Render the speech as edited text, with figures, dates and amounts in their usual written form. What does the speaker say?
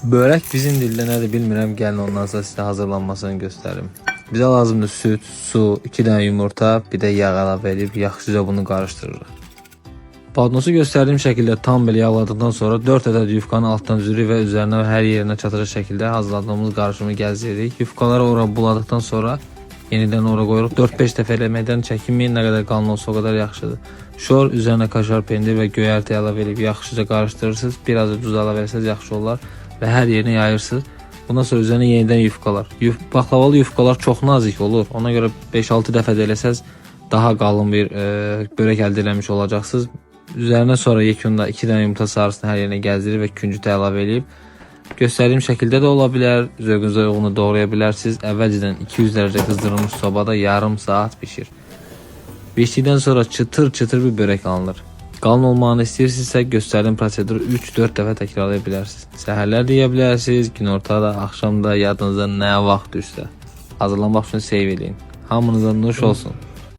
Börək bizim dildə nədir bilmirəm. Gəlin ondan sonra sizə hazırlanmasını göstərim. Bizə lazımdır süt, su, 2 dənə yumurta, bir də yağ əlavə edib yaxşıca bunu qarışdırırıq. Badnosu göstərdiyim şəkildə tam belə yağladıktan sonra 4 ədəd yufkanı altdan üzürük və üzərinə hər yerinə çatacaq şəkildə hazırladığımız qarışımı gəzdiririk. Yufkaları ora buladıktan sonra yenidən ora qoyuruq. 4-5 dəfə eləməkdən çəkinməyin, nə qədər qalın olsa o qədər yaxşıdır. Şor, üzərinə kaşar pendir və göyərti əlavə edib yaxşıca qarışdırırsınız. Biraz da duz əlavə etsəz yaxşı olar və hər yerinə yayırsınız. Bundan sonra üzərinə yenidən yufkalar. Baklavalı yufkalar çox nazik olur. Ona görə 5-6 dəfə də eləsəz daha qalın bir börək əldə eləmiş olacaqsınız. Üzərinə sonra yekunda 2 dənə yumurta sarısını hər yerinə gəzdirir və küncütə əlavə edib göstərdiyim şəkildə də ola bilər. Zövqünüzə uyğun doğraya bilərsiniz. Əvvəlcədən 200 dərəcə qızdırılmış sobada yarım saat bişir. Bişdikdən sonra çıtır çıtır bir börək alınır. Qalın olmağını istəyirsinizsə göstərdiyim proseduru 3-4 dəfə təkrarlaya bilərsiniz. Səhərlər də yeyə bilərsiniz, günorta da, axşam da, yadınıza nə vaxt düşsə. Hazırlanmaq üçün save eləyin. Hamınıza nuş olsun.